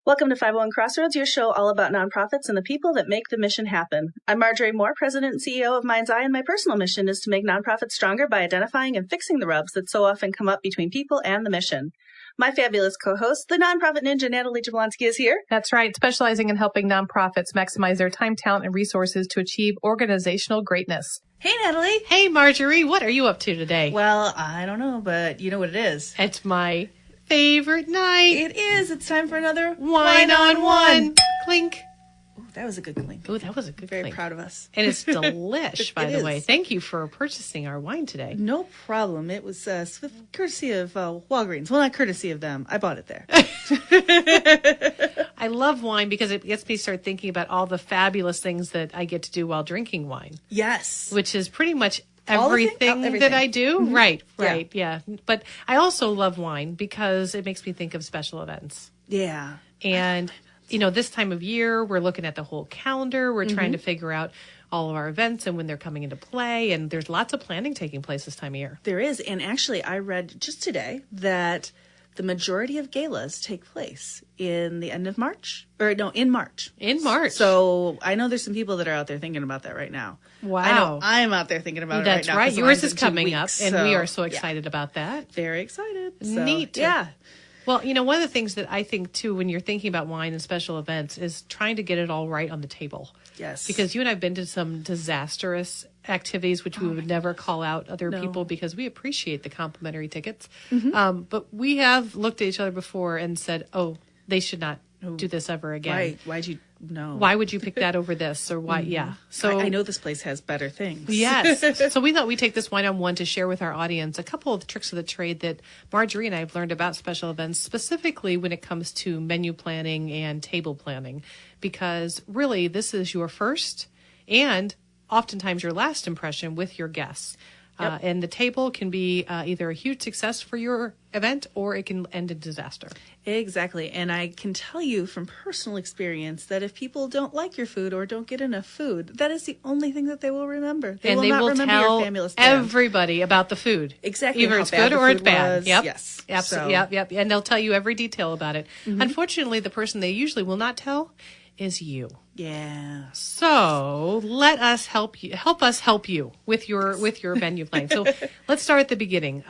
Welcome to 501 Crossroads, your show all about nonprofits and the people that make the mission happen. I'm Marjorie Moore, President and CEO of Mind's Eye, and my personal mission is to make nonprofits stronger by identifying and fixing the rubs that so often come up between people and the mission. My fabulous co-host, the nonprofit ninja Natalie Jablonski, is here. That's right, specializing in helping nonprofits maximize their time, talent, and resources to achieve organizational greatness. Hey, Natalie. Hey, Marjorie. What are you up to today? Well, I don't know, but you know what it is. It's my favorite night. It is. It's time for another Wine on One. Clink. Ooh, that was a good clink. Oh, that was a good Very clink. proud of us. And it's delish, by the way. is. Thank you for purchasing our wine today. No problem. It was courtesy of Walgreens. Well, not courtesy of them. I bought it there. I love wine because it gets me to start thinking about all the fabulous things that I get to do while drinking wine. Yes. Which is pretty much Everything that I do. Mm-hmm. Right, yeah. But I also love wine because it makes me think of special events. Yeah. And, you know, this time of year, we're looking at the whole calendar. We're trying to figure out all of our events and when they're coming into play. And there's lots of planning taking place this time of year. There is. And actually, I read just today that the majority of galas take place in the end of March. In March. In March. So I know there's some people that are out there thinking about that right now. Wow. I know I'm out there thinking about That's it right now. right. 'Cause Yours mine's is in 2 coming up, weeks, and so, we are so yeah. excited about that. Very excited. So, Neat. Yeah. Well, you know, one of the things that I think, too, when you're thinking about wine and special events is trying to get it all right on the table. Yes. Because you and I have been to some disastrous activities, which we would never call out other people because we appreciate the complimentary tickets. But we have looked at each other before and said, oh, they should not do this ever again. Right. Why'd you know? Why would you pick that over this? Or why? Yeah. So I know this place has better things. Yes. So we thought we'd take this wine on one to share with our audience a couple of tricks of the trade that Marjorie and I have learned about special events, specifically when it comes to menu planning and table planning, because really this is your first and oftentimes your last impression with your guests. Yep. And the table can be either a huge success for your event or it can end in disaster. Exactly. And I can tell you from personal experience that if people don't like your food or don't get enough food, that is the only thing that they will remember. They will not remember tell your fabulous band. everybody about the food. Exactly. Either how it's bad good the or it's food bad. was. Yep. Yes. Absolutely. So- Yep. And they'll tell you every detail about it. Unfortunately, the person they usually will not tell is you. Yeah. So let us help you. Help us help you with your venue planning. So let's start at the beginning.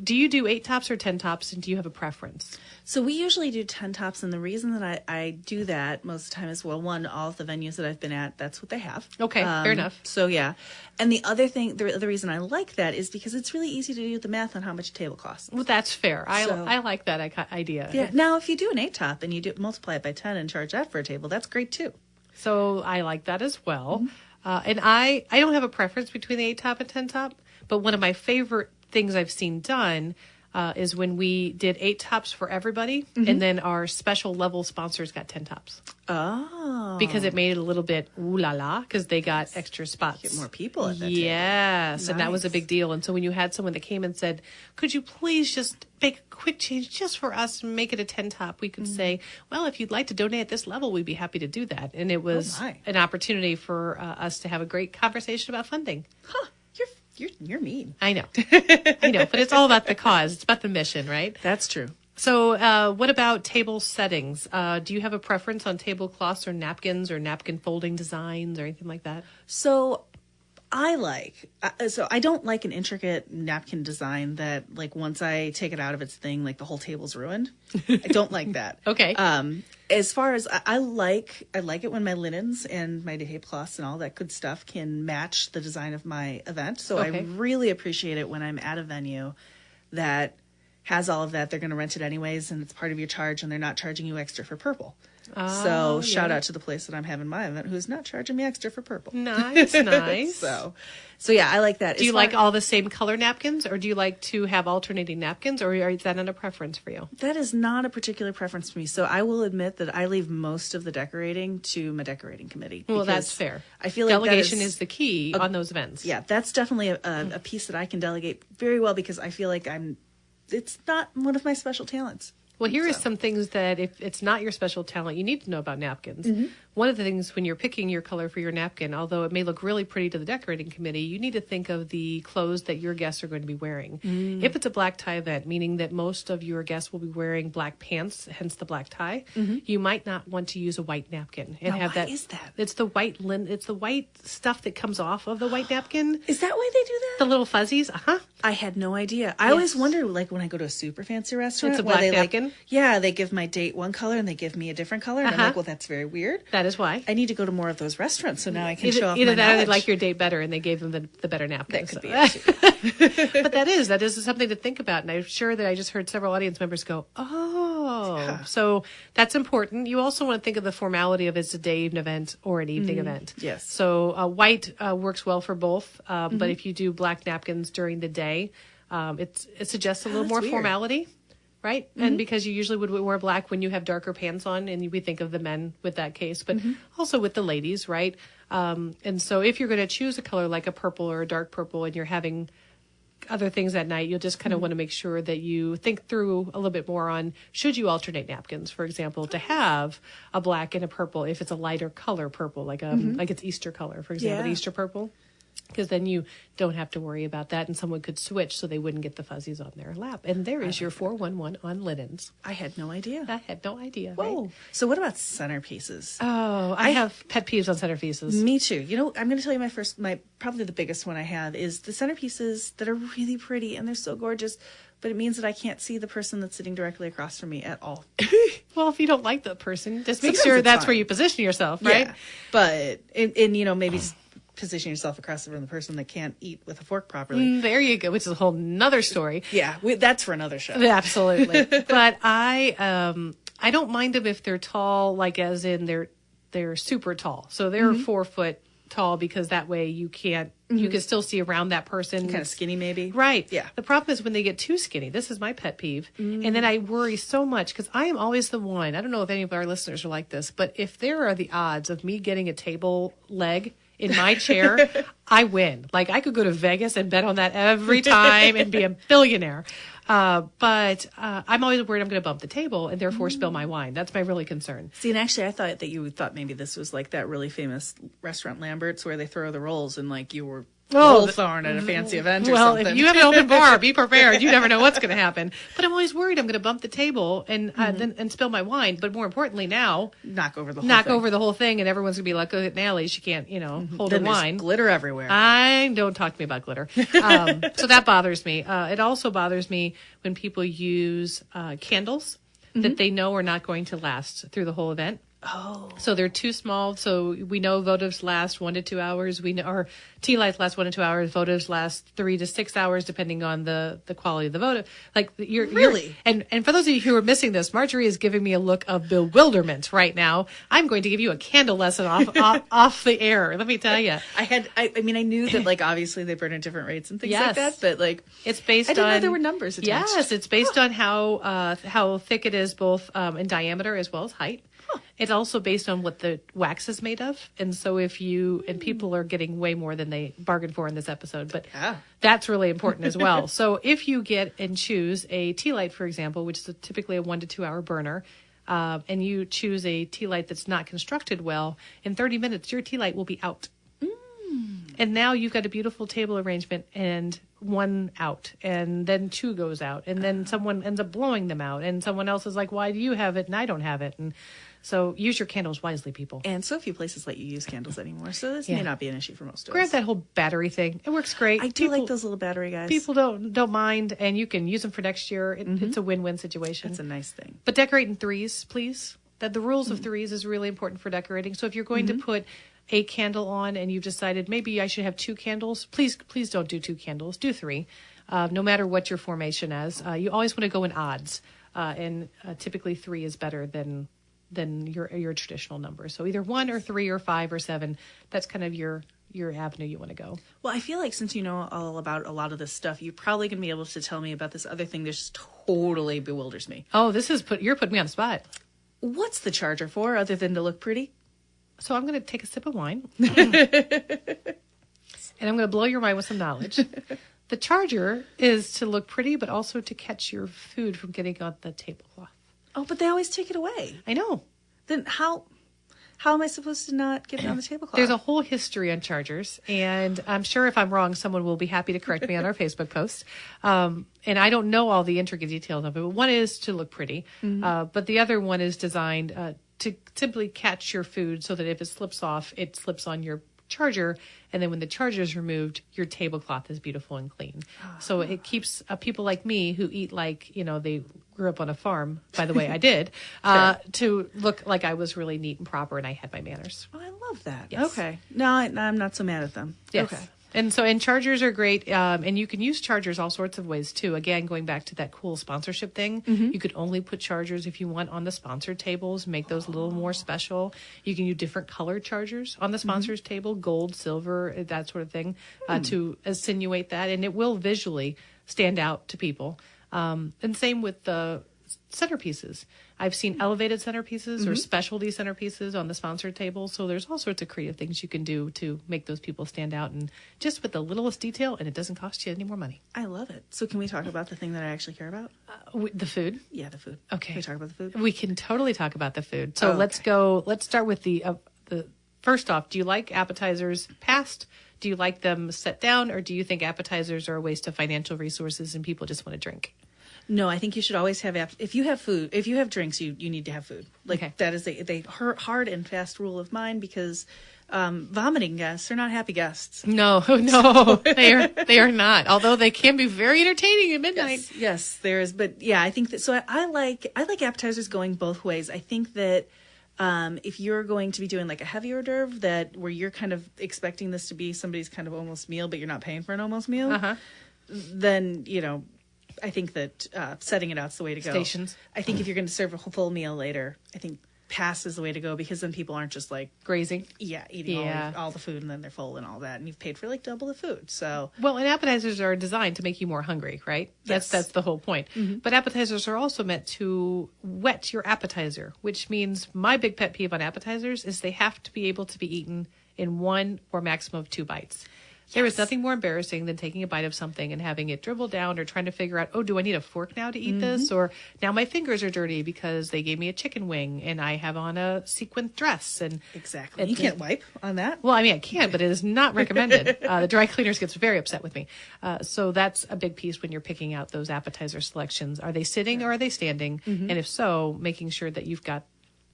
Do you do 8 tops or 10 tops, and do you have a preference? So we usually do 10 tops, and the reason that I do that most of the time is, well, one, all of the venues that I've been at, that's what they have. Okay, fair enough. So, yeah. And the other thing, the reason I like that is because it's really easy to do the math on how much a table costs. Well, that's fair. So- I like that idea. Yeah. Now, if you do an 8 top and you multiply it by 10 and charge that for a table, that's great too. So I like that as well. And I don't have a preference between the 8 top and 10 top, but one of my favorite things I've seen done is when we did 8 tops for everybody, and then our special level sponsors got 10 tops. Oh. Because it made it a little bit ooh la la, because they got extra spots. Get more people at that table. Yes, and that was a Nice. big deal. And so when you had someone that came and said, could you please just make a quick change just for us and make it a 10 top, we could say, well, if you'd like to donate at this level, we'd be happy to do that. And it was my. an opportunity for us to have a great conversation about funding. Huh. You're mean. I know. I know, but it's all about the cause. It's about the mission, right? That's true. So what about table settings? Do you have a preference on tablecloths or napkins or napkin folding designs or anything like that? So I don't like an intricate napkin design that, like, once I take it out of its thing, like the whole table's ruined. I don't like that. Okay. As far as I like it when my linens and my tablecloths and all that good stuff can match the design of my event. So I Okay. really appreciate it when I'm at a venue that has all of that. They're going to rent it anyways, and it's part of your charge, and they're not charging you extra for purple. So shout out to the place that I'm having my event who's not charging me extra for purple. Nice, nice. So yeah, I like that. Do you like all the same color napkins, or do you like to have alternating napkins, or is that not a preference for you? That is not a particular preference for me. So I will admit that I leave most of the decorating to my decorating committee. Well, because that's fair. I feel like delegation that is the key on those events. Yeah, that's definitely a piece that I can delegate very well because I feel like it's not one of my special talents. Well, here is some things that if it's not your special talent, you need to know about napkins. one of the things when you're picking your color for your napkin, although it may look really pretty to the decorating committee, you need to think of the clothes that your guests are going to be wearing. If it's a black tie event, meaning that most of your guests will be wearing black pants, hence the black tie, you might not want to use a white napkin and have that. Why is that? It's the white it's the white stuff that comes off of the white napkin. Is that why they do that? The little fuzzies, I had no idea. I always wonder, like, when I go to a super fancy restaurant, It's a black napkin? They give my date one color and they give me a different color. And I'm like, well, that's very weird. That is why. I need to go to more of those restaurants so now I can show off Either my that or they knowledge. like your date better and they gave them the better napkin. That could be it, too. But that is something to think about. And I'm sure that I just heard several audience members go, so that's important. You also want to think of the formality of it's a day event or an evening event. Yes. So white works well for both. But if you do black napkins during the day, it suggests a little more weird. formality. Right? And because you usually would wear black when you have darker pants on, and we think of the men with that case, but also with the ladies, right? And so if you're going to choose a color like a purple or a dark purple and you're having other things at night, you'll just kind of want to make sure that you think through a little bit more on should you alternate napkins, for example, to have a black and a purple if it's a lighter color purple, like it's Easter color, for example, Easter purple. Because then you don't have to worry about that, and someone could switch so they wouldn't get the fuzzies on their lap. And there is your 411 on linens. I had no idea. I had no idea. Whoa. Right? So what about centerpieces? Oh, I have pet peeves on centerpieces. Me too. You know, I'm going to tell you my probably the biggest one I have is the centerpieces that are really pretty and they're so gorgeous, but it means that I can't see the person that's sitting directly across from me at all. Well, if you don't like the person, just make Sometimes sure it's that's fine. where you position yourself, right? Yeah. But, and you know, maybe position yourself across from the person that can't eat with a fork properly. There you go, which is a whole nother story. Yeah, that's for another show. Absolutely. But I don't mind them if they're tall, like as in they're super tall. So they're 4 foot tall because that way you can still see around that person. Kind of skinny maybe. Right. Yeah. The problem is when they get too skinny. This is my pet peeve. And then I worry so much because I am always the one. I don't know if any of our listeners are like this, but if there are the odds of me getting a table leg in my chair, I win. Like I could go to Vegas and bet on that every time and be a billionaire. But I'm always worried I'm going to bump the table and therefore spill my wine. That's my really concern. See, and actually I thought that you thought maybe this was like that really famous restaurant Lambert's where they throw the rolls and like you were roll thorn at a fancy event or Well, something. if you have an open bar, be prepared. You never know what's going to happen. But I'm always worried I'm going to bump the table and then spill my wine. But more importantly now, knock over the whole thing. and everyone's going to be like, look at Natalie, she can't, hold Then her there's wine. glitter everywhere. Don't talk to me about glitter. So that bothers me. It also bothers me when people use candles that they know are not going to last through the whole event. Oh. So they're too small. So we know votives last 1 to 2 hours. We know, or tea lights last 1 to 2 hours. Votives last 3 to 6 hours, depending on the quality of the votive. Like Really? And for those of you who are missing this, Marjorie is giving me a look of bewilderment right now. I'm going to give you a candle lesson off the air. Let me tell you. I mean, I knew that like obviously they burn at different rates and things like that, but like It's based I didn't on know there were numbers attached. Yes, it's based on how thick it is, both in diameter as well as height. It's also based on what the wax is made of. And so and people are getting way more than they bargained for in this episode, but that's really important as well. So if you get and choose a tea light, for example, which is typically a 1 to 2 hour burner, and you choose a tea light that's not constructed well, in 30 minutes, your tea light will be out. And now you've got a beautiful table arrangement and 1 out, and then 2 goes out, and then someone ends up blowing them out, and someone else is like, why do you have it and I don't have it? And so use your candles wisely, people. And so few places let you use candles anymore, so this may not be an issue for most of Grab us. that whole battery thing. It works great. I do like those little battery guys. People don't mind, and you can use them for next year. It's a win-win situation. It's a nice thing. But decorate in threes, please. That the rules of threes is really important for decorating. So if you're going to put a candle on and you've decided maybe I should have 2 candles, please don't do 2 candles. Do 3. No matter what your formation is. You always want to go in odds. And typically 3 is better than your traditional number. So either 1 or 3 or 5 or 7. That's kind of your avenue you want to go. Well, I feel like since you know all about a lot of this stuff, you're probably going to be able to tell me about this other thing that just totally bewilders me. Oh, you're putting me on the spot. What's the charger for other than to look pretty? So I'm going to take a sip of wine. And I'm going to blow your mind with some knowledge. The charger is to look pretty, but also to catch your food from getting on the tablecloth. Oh, but they always take it away. I know. Then how how am I supposed to not get it on the tablecloth? There's a whole history on chargers, and I'm sure if I'm wrong, someone will be happy to correct me on our Facebook post. And I don't know all the intricate details of it, but one is to look pretty, but the other one is designed to simply catch your food so that if it slips off, it slips on your charger, and then when the charger is removed, your tablecloth is beautiful and clean. So it keeps people like me who eat like, they grew up on a farm, by the way, I did, to look like I was really neat and proper and I had my manners. Oh, I love that. Yes. Okay. No, I'm not so mad at them. Yes. Okay. And chargers are great. And you can use chargers all sorts of ways too. Again, going back to that cool sponsorship thing, you could only put chargers if you want on the sponsored tables, make those a little more special. You can use different colored chargers on the sponsors table, gold, silver, that sort of thing, to insinuate that. And it will visually stand out to people. And same with the centerpieces. I've seen elevated centerpieces or specialty centerpieces on the sponsored table. So there's all sorts of creative things you can do to make those people stand out, and just with the littlest detail, and it doesn't cost you any more money. I love it. So can we talk about the thing that I actually care about? The food? Yeah, the food. Okay. Can we talk about the food? We can totally talk about the food. So let's start with the first off, do you like appetizers passed? Do you like them set down, or do you think appetizers are a waste of financial resources and people just want to drink? No, I think you should always have if you have food, if you have drinks, you need to have food. Like that is a hard and fast rule of mine, because vomiting guests are not happy guests. No, they are not. Although they can be very entertaining at midnight. Yes, there is. But yeah, I think that. So I like appetizers going both ways. I think that if you're going to be doing like a heavy hors d'oeuvre where you're kind of expecting this to be somebody's kind of almost meal, but you're not paying for an almost meal, then I think that setting it out's the way to go. Stations. I think if you're going to serve a full meal later, I think pass is the way to go, because then people aren't just like grazing. Yeah, eating all the food and then they're full and all that, and you've paid for like double the food. So and appetizers are designed to make you more hungry, right? Yes. That's the whole point. But appetizers are also meant to whet your appetizer, which means my big pet peeve on appetizers is they have to be able to be eaten in one or maximum of 2 bites. There is nothing more embarrassing than taking a bite of something and having it dribble down, or trying to figure out, do I need a fork now to eat this? Or now my fingers are dirty because they gave me a chicken wing and I have on a sequined dress. And exactly. You can't wipe on that. Well, I mean, I can, but it is not recommended. The dry cleaners gets very upset with me. So that's a big piece when you're picking out those appetizer selections. Are they sitting or are they standing? And if so, making sure that you've got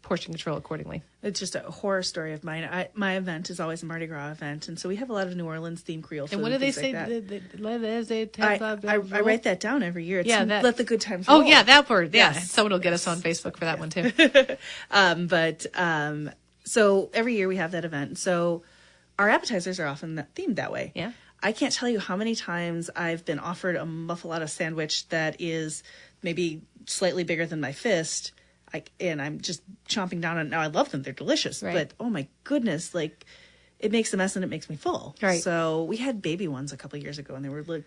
portion control accordingly. It's just a horror story of mine. My event is always a Mardi Gras event, and so we have a lot of New Orleans themed Creole food. And what do they say? I write that down every year. It's let the good times roll. Oh yeah, that word. Yeah, yes. Someone will get us on Facebook for that one too. So every year we have that event. So our appetizers are often themed that way. Yeah. I can't tell you how many times I've been offered a muffaletta sandwich that is maybe slightly bigger than my fist. And I'm just chomping down on it. Now I love them. They're delicious. Right. But oh my goodness, like it makes a mess and it makes me full. Right. So we had baby ones a couple of years ago and they were like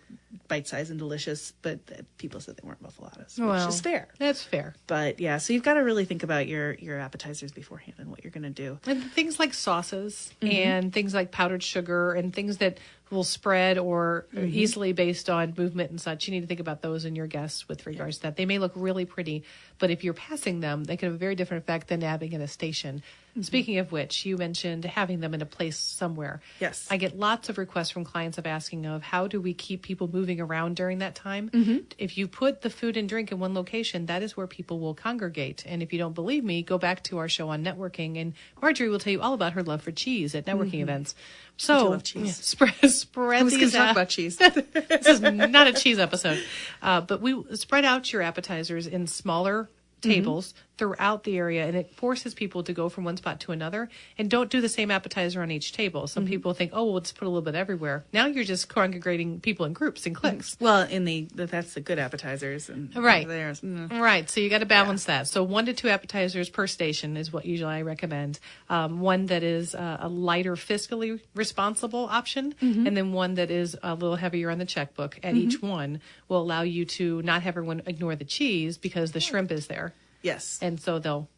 bite-sized and delicious, but people said they weren't muffalettas, which is fair. That's fair. But yeah, so you've got to really think about your appetizers beforehand and what you're going to do. And things like sauces and things like powdered sugar and things that will spread or easily based on movement and such. You need to think about those in your guests with regards to that. They may look really pretty, but if you're passing them, they can have a very different effect than having in a station. Speaking of which, you mentioned having them in a place somewhere. Yes. I get lots of requests from clients of asking of how do we keep people moving around during that time? If you put the food and drink in one location, that is where people will congregate. And if you don't believe me, go back to our show on networking, and Marjorie will tell you all about her love for cheese at networking events. So love cheese. Spread these talk about cheese. This is not a cheese episode, but we spread out your appetizers in smaller tables throughout the area, and it forces people to go from one spot to another, and don't do the same appetizer on each table. Some people think, well, let's put a little bit everywhere. Now you're just congregating people in groups and cliques. Well, that's the good appetizers, and right. Right. So you got to balance that. So 1 to 2 appetizers per station is what usually I recommend. One that is a lighter, fiscally responsible option, and then one that is a little heavier on the checkbook. At each one will allow you to not have everyone ignore the cheese because the shrimp is there. Yes. And so they'll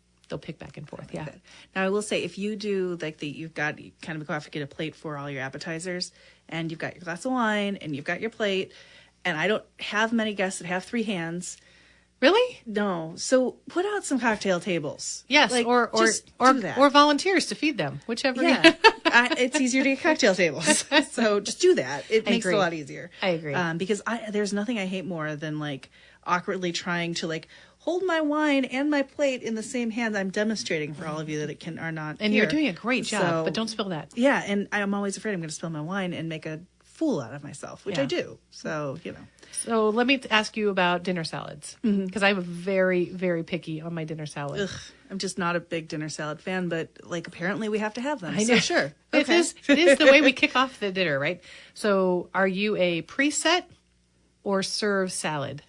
pick back and forth. Yeah. Now I will say, if you do like you've got kind of go off and get a plate for all your appetizers, and you've got your glass of wine and you've got your plate, and I don't have many guests that have 3 hands, Really? No. So put out some cocktail tables. Yes, Like, or just do that. or volunteers to feed them, whichever. Yeah, it's easier to get cocktail tables. So just do that. It makes it agree. a lot easier. I agree. Because there's nothing I hate more than like awkwardly trying to like hold my wine and my plate in the same hand. I'm demonstrating for all of you that it are not. And here. you're doing a great job, So, but don't spill that. Yeah, and I'm always afraid I'm going to spill my wine and make a fool out of myself, which I Yeah. do. So So let me ask you about dinner salads, because I'm very, very picky on my dinner salad. Ugh, I'm just not a big dinner salad fan, but like apparently we have to have them. I So know. sure. It is the way we kick off the dinner, right? So are you a preset or serve salad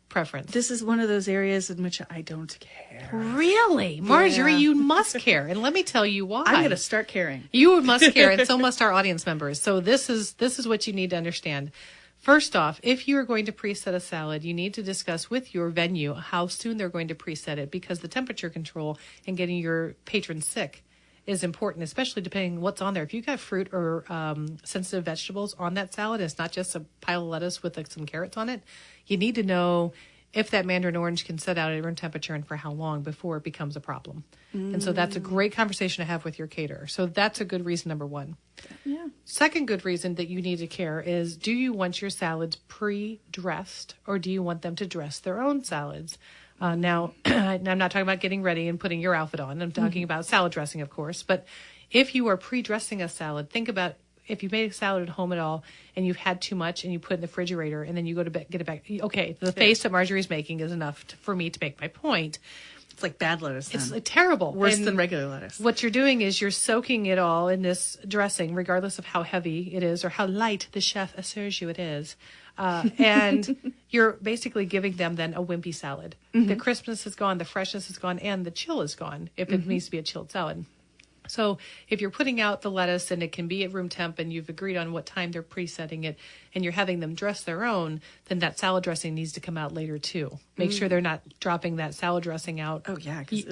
preference? This is one of those areas in which I don't care. Really? Marjorie, Yeah. you must care. And let me tell you why. I'm going to start caring. You must care, and so must our audience members. So this is what you need to understand. First off, if you are going to preset a salad, you need to discuss with your venue how soon they're going to preset it, because the temperature control and getting your patrons sick is important, especially depending on what's on there. If you've got fruit or sensitive vegetables on that salad, it's not just a pile of lettuce with like some carrots on it. You need to know if that mandarin orange can set out at room temperature and for how long before it becomes a problem. And so that's a great conversation to have with your caterer. So that's a good reason, number one. Yeah. Second good reason that you need to care is, do you want your salads pre-dressed, or do you want them to dress their own salads? Now, I'm not talking about getting ready and putting your outfit on. I'm talking about salad dressing, of course. But if you are pre-dressing a salad, think about if you made a salad at home at all and you've had too much and you put it in the refrigerator and then you go to bed, get it back. Okay, the face that Marjorie's making is enough for me to make my point. It's like bad lettuce. It's then. terrible. Worse And than regular lettuce. what you're doing is you're soaking it all in this dressing, regardless of how heavy it is or how light the chef assures you it is. And you're basically giving them then a wimpy salad. The crispness is gone, the freshness is gone, and the chill is gone if it needs to be a chilled salad. So if you're putting out the lettuce and it can be at room temp and you've agreed on what time they're presetting it and you're having them dress their own, then that salad dressing needs to come out later too. Make sure they're not dropping that salad dressing out. Oh, yeah. 'Cause,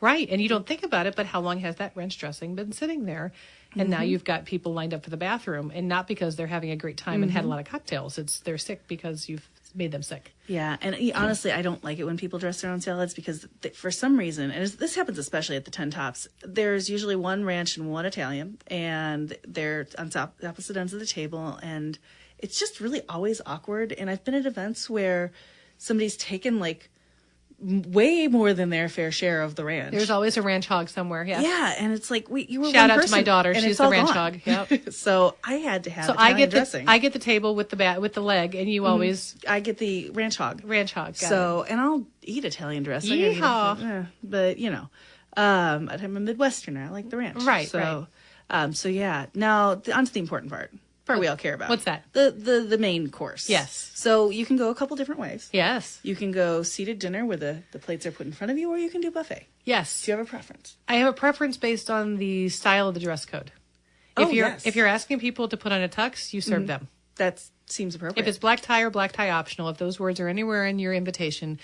Right. And you don't think about it, but how long has that ranch dressing been sitting there? And now you've got people lined up for the bathroom, and not because they're having a great time and had a lot of cocktails. They're sick because you've made them sick. yeah. And honestly, I don't like it when people dress their own salads because for some reason, and this happens especially at the 10 Tops, there's usually one ranch and one Italian, and they're on opposite ends of the table. And it's just really always awkward. And I've been at events where somebody's taken like way more than their fair share of the ranch. There's always a ranch hog somewhere. Yes. Yeah, and it's like you were Shout one out to person, my daughter. and She's it's the all ranch gone. hog. Yep. So I had to have So Italian dressing. I get the table with the leg, and you always I get the ranch hog. ranch hog. Got So and I'll eat Italian dressing. I mean, Yeehaw. but I'm a Midwesterner. I like the ranch. Right, So, so yeah. Now on to the important part we all care about. What's that? The main course. Yes. So you can go a couple different ways. Yes. You can go seated dinner where the plates are put in front of you, or you can do buffet. Yes. Do you have a preference? I have a preference based on the style of the dress code. If Yes. you're asking people to put on a tux, you serve them. That seems appropriate. If it's black tie or black tie optional, if those words are anywhere in your invitation,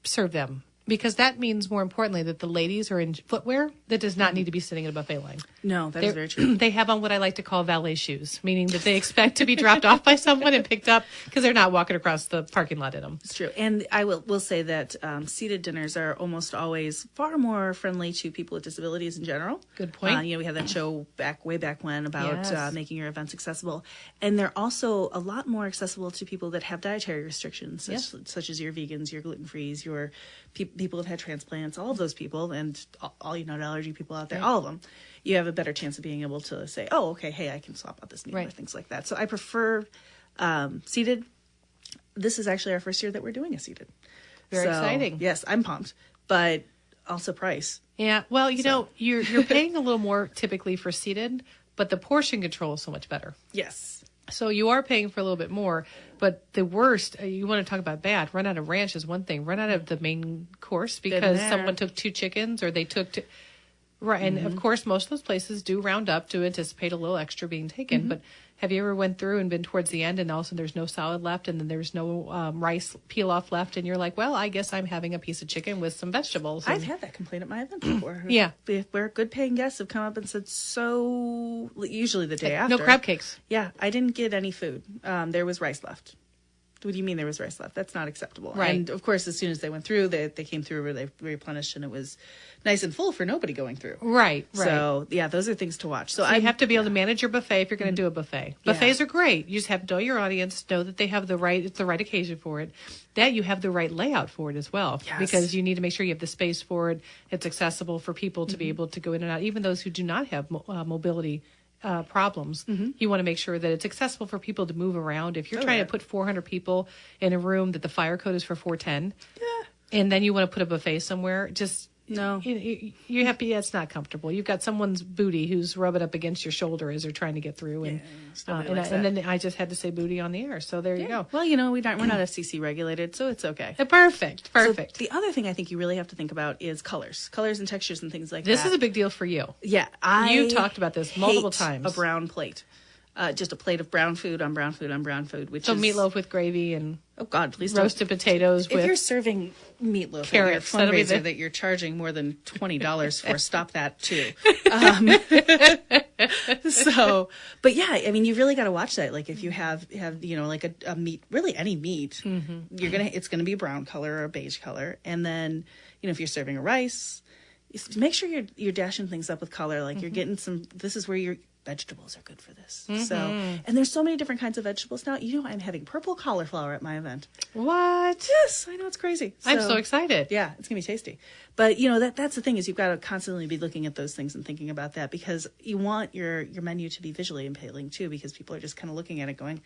serve them. Because that means, more importantly, that the ladies are in footwear that does not need to be sitting at a buffet line. No, that is very true. They have on what I like to call valet shoes, meaning that they expect to be dropped off by someone and picked up because they're not walking across the parking lot in them. It's true. And I will say that seated dinners are almost always far more friendly to people with disabilities in general. Good point. We had that show way back when about Yes. making your events accessible. And they're also a lot more accessible to people that have dietary restrictions, such as your vegans, your gluten-frees, your people that had transplants, all of those people, and all nut allergy people out there, all of them. You have a better chance of being able to say, oh, okay, hey, I can swap out this meal or things like that. So I prefer seated. This is actually our first year that we're doing a seated. Very exciting. Yes, I'm pumped, but also price. Yeah. Well, you're paying a little more typically for seated, but the portion control is so much better. Yes. So you are paying for a little bit more, but the worst, you want to talk about bad, run out of ranch is one thing. Run out of the main course because someone took 2 chickens or they took two. Right. And of course, most of those places do round up to anticipate a little extra being taken. But have you ever went through and been towards the end and all of a sudden there's no salad left and then there's no rice peel off left and you're like, well, I guess I'm having a piece of chicken with some vegetables. I've had that complaint at my event before. Yeah. Where good paying guests have come up and said, so usually the day after. No crab cakes. Yeah. I didn't get any food. There was rice left. what do you mean there was rice left? That's not acceptable. Right. And of course, as soon as they went through, they came through where they replenished, and it was nice and full for nobody going through. Right. So yeah, those are things to watch. So you have to be able to manage your buffet if you're going to do a buffet. Yeah. Buffets are great. You just have to know your audience, know that they have it's the right occasion for it, that you have the right layout for it as well. Yes. Because you need to make sure you have the space for it. It's accessible for people to be able to go in and out, even those who do not have mobility problems. You want to make sure that it's accessible for people to move around. If you're trying to put 400 people in a room that the fire code is for 410, and then you want to put a buffet somewhere, just No. you have to. It's not comfortable. You've got someone's booty who's rubbing up against your shoulder as they're trying to get through, and and then I just had to say booty on the air. So there you go. Well, we're not FCC regulated, so it's okay. Perfect. So the other thing I think you really have to think about is colors and textures and things like This that. is a big deal for you. Yeah, You talked about this multiple hate times. A brown plate, just a plate of brown food on brown food on brown food, which So is meatloaf with gravy and Oh God, please roasted potatoes If you're with serving meatloaf carrots, at your that'll be fundraiser that you're charging more than $20 for, stop that too. So, but yeah, I mean, you really got to watch that. Like if you have like a meat, really any meat, it's gonna be a brown color or a beige color, and then if you're serving a rice, make sure you're dashing things up with color. Like you're getting some. This is where your vegetables are good for this. So, and there's so many different kinds of vegetables now. I'm having purple cauliflower at my event. What? Yes, I know, it's crazy. I'm so excited. Yeah, it's gonna be tasty. But that's the thing, is you've got to constantly be looking at those things and thinking about that, because you want your menu to be visually appealing too, because people are just kind of looking at it going,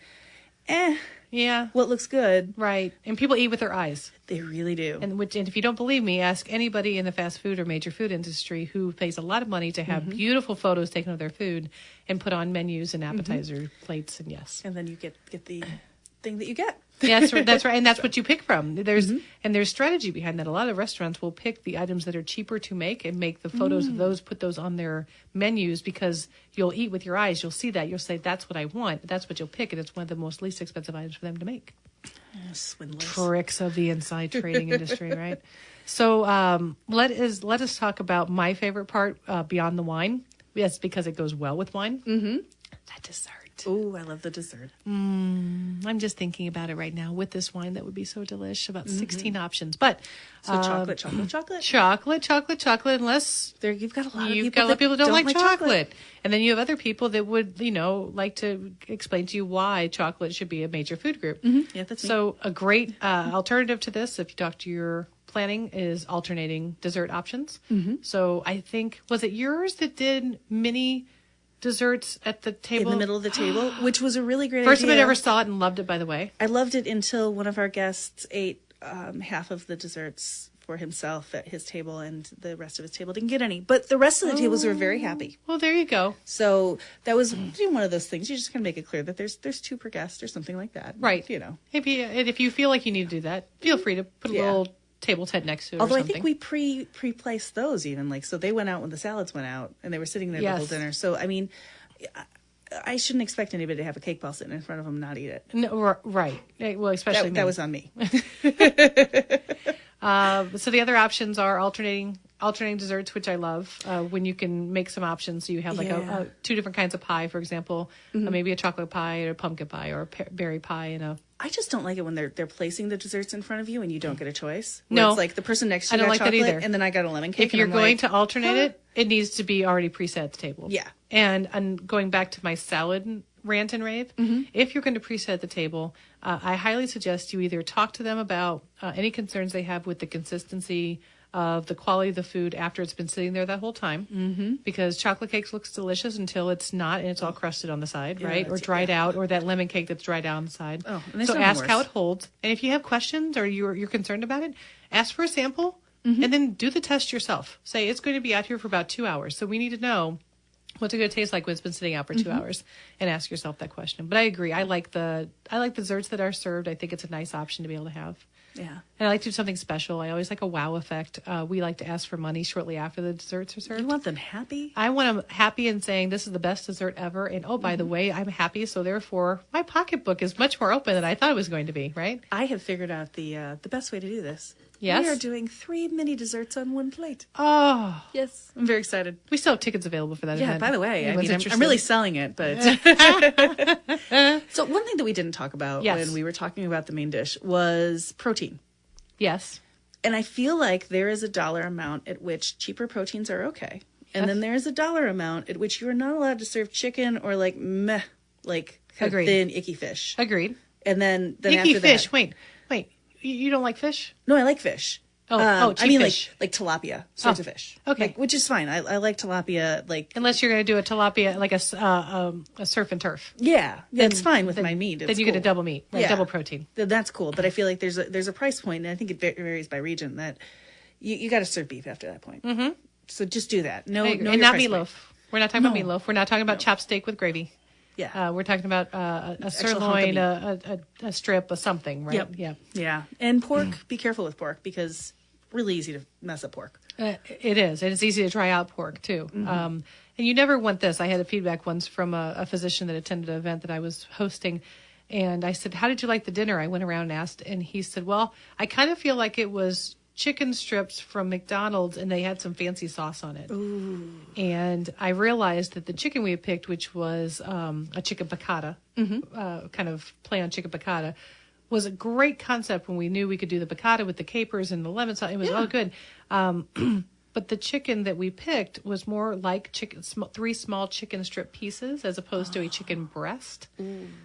Yeah. what looks good? Right. And people eat with their eyes. They really do. And if you don't believe me, ask anybody in the fast food or major food industry who pays a lot of money to have beautiful photos taken of their food and put on menus and appetizer plates, and yes. And then you get the thing that you get. Yeah, that's right. And that's what you pick from. There's strategy behind that. A lot of restaurants will pick the items that are cheaper to make and make the photos of those, put those on their menus, because you'll eat with your eyes. You'll see that. You'll say, that's what I want. That's what you'll pick. And it's one of the most least expensive items for them to make. Swindlers. Tricks of the inside trading industry, right? So let us talk about my favorite part, beyond the wine. Yes, because it goes well with wine. That dessert. Oh, I love the dessert. I'm just thinking about it right now with this wine. That would be so delish. About 16 options, but So chocolate. Unless You've got a lot of people who don't like chocolate. And then you have other people that would, like to explain to you why chocolate should be a major food group. Yeah, that's me. So a great alternative to this, if you talk to your planning, is alternating dessert options. So I think, was it yours that did mini desserts at the table? In the middle of the table, which was a really great First idea. time I ever saw it and loved it, by the way. I loved it until one of our guests ate half of the desserts for himself at his table, and the rest of his table didn't get any. But the rest of the tables were very happy. Well, there you go. So that was one of those things. You just kind of make it clear that there's two per guest or something like that. Right. If you feel like you need to do that, feel free to put a little table tent next to it. Although or I something. think we pre-placed those even, so they went out when the salads went out, and they were sitting there the whole dinner. So I mean, I shouldn't expect anybody to have a cake pile sitting in front of them and not eat it. No, right. Well, especially That was on me. So the other options are alternating desserts, which I love, when you can make some options. So you have two different kinds of pie, for example, maybe a chocolate pie or a pumpkin pie or a berry pie and a. I just don't like it when they're placing the desserts in front of you and you don't get a choice. No. It's like the person next to you I don't got like that chocolate either. and then I got a lemon cake. If you're going to alternate it needs to be already preset at the table. Yeah. And going back to my salad rant and rave, if you're going to preset at the table, I highly suggest you either talk to them about any concerns they have with the consistency of the quality of the food after it's been sitting there that whole time, because chocolate cakes looks delicious until it's not, and it's all crusted on the side, right? Or dried out, or that lemon cake that's dried out on the side. Oh, and so ask how it holds, and if you have questions or you're concerned about it, ask for a sample, and then do the test yourself. Say it's going to be out here for about 2 hours, so we need to know what's it going to taste like when it's been sitting out for 2 hours, and ask yourself that question. But I agree. I like the desserts that are served. I think it's a nice option to be able to have. Yeah. And I like to do something special. I always like a wow effect. We like to ask for money shortly after the desserts are served. You want them happy? I want them happy and saying, this is the best dessert ever. And oh, by the way, I'm happy. So therefore, my pocketbook is much more open than I thought it was going to be, right? I have figured out the best way to do this. Yes. We are doing 3 mini desserts on 1 plate. Oh, Yes. I'm very excited. we still have tickets available for that event. Yeah, by the way, Anyone's I'm interested? really selling it, but... So one thing that we didn't talk about Yes. when we were talking about the main dish was protein. Yes. And I feel like there is a dollar amount at which cheaper proteins are okay. And then there is a dollar amount at which you are not allowed to serve chicken or like meh, like kind of Agreed. thin, icky fish. Agreed. And then Icky after fish. that... Wait. You don't like fish? No, I like fish. Oh, cheap I mean, fish. like tilapia sorts of fish. okay. Like, which is fine. I like tilapia. Like, Unless you're going to do a tilapia, like a surf and turf. yeah, it's fine with my meat. Then It's you get a cool. double meat, like Yeah. double protein. That's cool. But I feel like there's a price point, and I think it varies by region. That you got to serve beef after that point. Mm-hmm. So just do that. No, And your not price meatloaf. point. We're not talking about No. meatloaf. We're not talking about chopsteak with gravy. Yeah. We're talking about a Actual hunk sirloin, of a strip, a something, right? Yep. Yeah. Yeah. And pork. Be careful with pork because really easy to mess up pork. It is. And it's easy to try out pork, too. And you never want this. I had a feedback once from a physician that attended an event that I was hosting. And I said, how did you like the dinner? I went around and asked. And he said, well, I kind of feel like it was chicken strips from McDonald's and they had some fancy sauce on it. Ooh. And I realized that the chicken we had picked, which was a chicken piccata, kind of play on chicken piccata, was a great concept when we knew we could do the piccata with the capers and the lemon sauce. It was all good. But the chicken that we picked was more like 3 small chicken strip pieces as opposed to a chicken breast.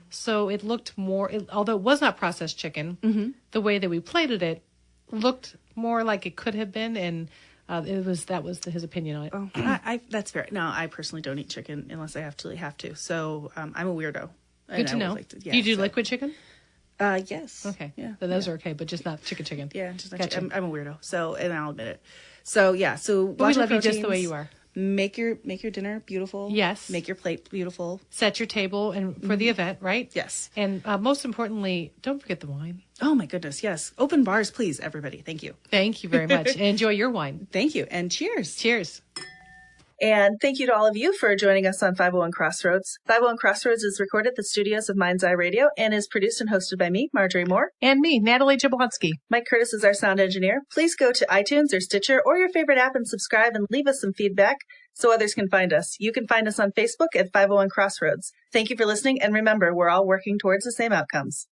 So it looked more, although it was not processed chicken, the way that we plated it looked more like it could have been, and that was his opinion on it. Oh, that's fair. No, I personally don't eat chicken unless I absolutely have to. So I'm a weirdo. Good to know. Do you do liquid chicken? Yes. Okay. Yeah. So those are okay, but just not chicken. Yeah, just not Gotcha. I'm a weirdo. So, and I'll admit it. So yeah. So But we love you just the way you are. Make your dinner beautiful. Yes. Make your plate beautiful. Set your table and for the event, right? Yes. And most importantly, don't forget the wine. Oh my goodness. Yes. Open bars, please, everybody. Thank you. Thank you very much. And enjoy your wine. Thank you. And cheers. Cheers. And thank you to all of you for joining us on 501 Crossroads. 501 Crossroads is recorded at the studios of Mind's Eye Radio and is produced and hosted by me, Marjorie Moore. And me, Natalie Jablonski. Mike Curtis is our sound engineer. Please go to iTunes or Stitcher or your favorite app and subscribe and leave us some feedback so others can find us. You can find us on Facebook at 501 Crossroads. Thank you for listening, and remember, we're all working towards the same outcomes.